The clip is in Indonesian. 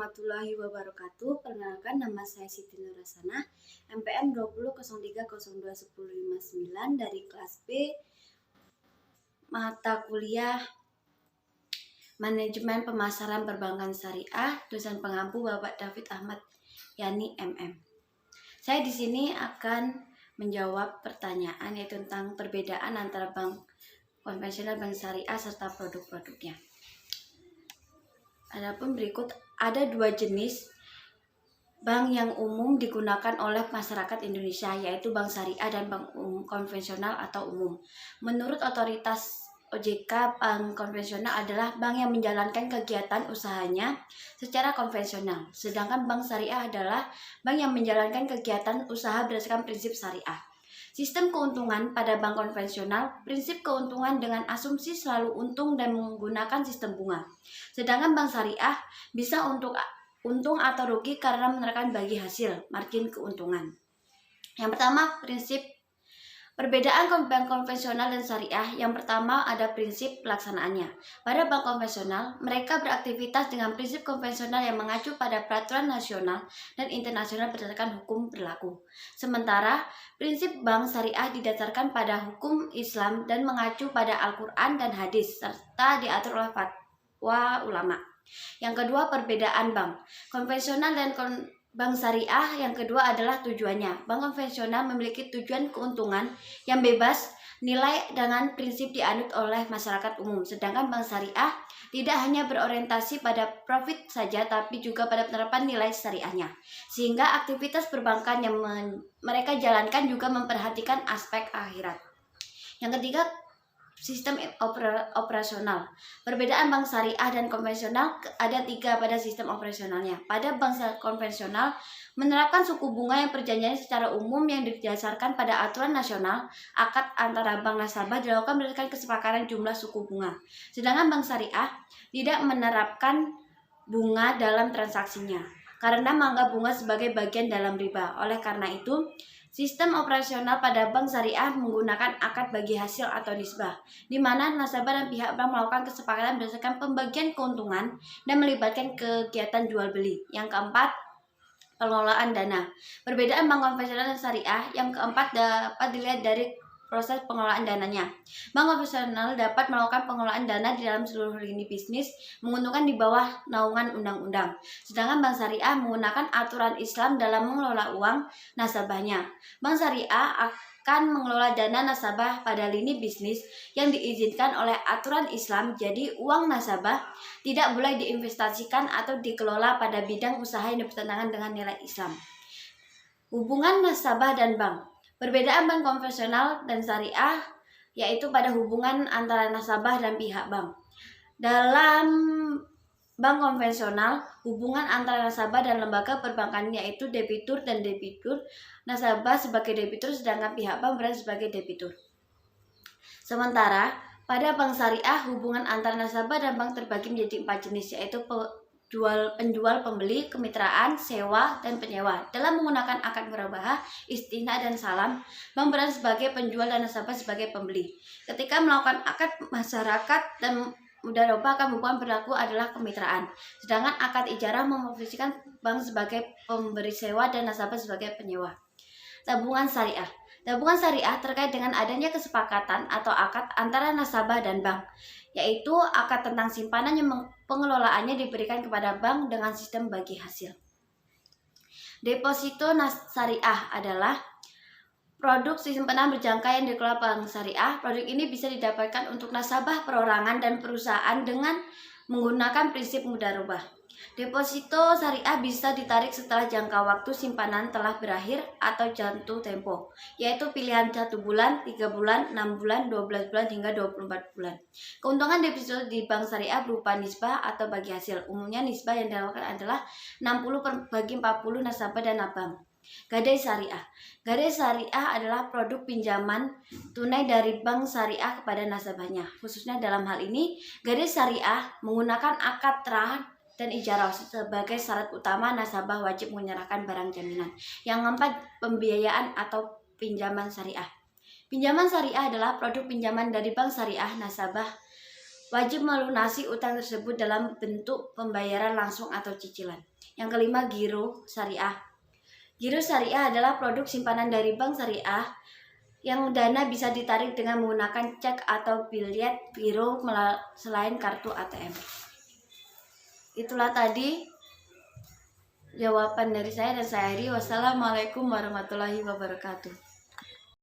warahmatullahi wabarakatuh. Perkenalkan, nama saya Siti Nurasana, MPM 2003021059 dari kelas B, mata kuliah Manajemen Pemasaran Perbankan Syariah, dosen pengampu Bapak David Ahmad Yani MM. Saya di sini akan menjawab pertanyaan yaitu tentang perbedaan antara bank konvensional, bank syariah, serta produk-produknya. Adapun berikut ada dua jenis bank yang umum digunakan oleh masyarakat Indonesia, yaitu bank syariah dan bank konvensional atau umum. Menurut otoritas OJK, bank konvensional adalah bank yang menjalankan kegiatan usahanya secara konvensional, sedangkan bank syariah adalah bank yang menjalankan kegiatan usaha berdasarkan prinsip syariah. Sistem keuntungan pada bank konvensional, prinsip keuntungan dengan asumsi selalu untung dan menggunakan sistem bunga. Sedangkan bank syariah bisa untuk untung atau rugi karena menerapkan bagi hasil, margin keuntungan. Yang pertama, prinsip perbedaan bank konvensional dan syariah. Yang pertama ada prinsip pelaksanaannya. Pada bank konvensional, mereka beraktivitas dengan prinsip konvensional yang mengacu pada peraturan nasional dan internasional berdasarkan hukum berlaku. Sementara, prinsip bank syariah didasarkan pada hukum Islam dan mengacu pada Al-Quran dan hadis, serta diatur oleh fatwa ulama. Yang kedua, perbedaan bank konvensional dan bank syariah. Yang kedua adalah tujuannya. Bank konvensional memiliki tujuan keuntungan yang bebas nilai dengan prinsip dianut oleh masyarakat umum. Sedangkan bank syariah tidak hanya berorientasi pada profit saja, tapi juga pada penerapan nilai syariahnya. Sehingga aktivitas perbankan yang mereka jalankan juga memperhatikan aspek akhirat. Yang ketiga, sistem operasional. Perbedaan bank syariah dan konvensional ada tiga pada sistem operasionalnya. Pada bank konvensional menerapkan suku bunga yang perjanjian secara umum yang didasarkan pada aturan nasional. Akad antara bank nasabah dilakukan berdasarkan kesepakatan jumlah suku bunga. Sedangkan bank syariah tidak menerapkan bunga dalam transaksinya karena menganggap bunga sebagai bagian dalam riba. Oleh karena itu, sistem operasional pada bank syariah menggunakan akad bagi hasil atau nisbah, di mana nasabah dan pihak bank melakukan kesepakatan berdasarkan pembagian keuntungan dan melibatkan kegiatan jual beli. Yang keempat, pengelolaan dana. Perbedaan bank konvensional dan syariah yang keempat dapat dilihat dari proses pengelolaan dananya. Bank konvensional dapat melakukan pengelolaan dana di dalam seluruh lini bisnis, menguntungkan di bawah naungan undang-undang. Sedangkan bank syariah menggunakan aturan Islam dalam mengelola uang nasabahnya. Bank syariah akan mengelola dana nasabah pada lini bisnis yang diizinkan oleh aturan Islam. Jadi uang nasabah tidak boleh diinvestasikan atau dikelola pada bidang usaha yang bertentangan dengan nilai Islam. Hubungan nasabah dan bank. Perbedaan bank konvensional dan syariah yaitu pada hubungan antara nasabah dan pihak bank. Dalam bank konvensional, hubungan antara nasabah dan lembaga perbankan yaitu debitur dan debitur. Nasabah sebagai debitur sedangkan pihak bank berada sebagai debitur. Sementara pada bank syariah, hubungan antara nasabah dan bank terbagi menjadi 4 jenis, yaitu penjual, pembeli, kemitraan, sewa, dan penyewa. Dalam menggunakan akad murabahah, istinah, dan salam, bank berada sebagai penjual dan nasabah sebagai pembeli. Ketika melakukan akad masyarakat dan mudharabah, hubungan berlaku adalah kemitraan. Sedangkan akad ijarah memposisikan bank sebagai pemberi sewa dan nasabah sebagai penyewa. Tabungan syariah. Tabungan syariah terkait dengan adanya kesepakatan atau akad antara nasabah dan bank, yaitu akad tentang simpanan yang pengelolaannya diberikan kepada bank dengan sistem bagi hasil. Deposito syariah adalah produk simpanan berjangka yang dikelola bank syariah. Produk ini bisa didapatkan untuk nasabah perorangan dan perusahaan dengan menggunakan prinsip mudharabah. Deposito syariah bisa ditarik setelah jangka waktu simpanan telah berakhir atau jatuh tempo, yaitu pilihan 1 bulan, 3 bulan, 6 bulan, 12 bulan, hingga 24 bulan. Keuntungan deposito di bank syariah berupa nisbah atau bagi hasil. Umumnya nisbah yang dilakukan adalah 60/40 nasabah dan bank. Gadai syariah. Gadai syariah adalah produk pinjaman tunai dari bank syariah kepada nasabahnya. Khususnya dalam hal ini, gadai syariah menggunakan akad terah dan ijarah sebagai syarat utama. Nasabah wajib menyerahkan barang jaminan. Yang keempat, pembiayaan atau pinjaman syariah. Pinjaman syariah adalah produk pinjaman dari bank syariah. Nasabah wajib melunasi utang tersebut dalam bentuk pembayaran langsung atau cicilan. Yang kelima, giro syariah. Giro syariah adalah produk simpanan dari bank syariah yang dana bisa ditarik dengan menggunakan cek atau bilet giro selain kartu ATM. Itulah tadi jawaban dari saya dan saya akhiri. Wassalamualaikum warahmatullahi wabarakatuh.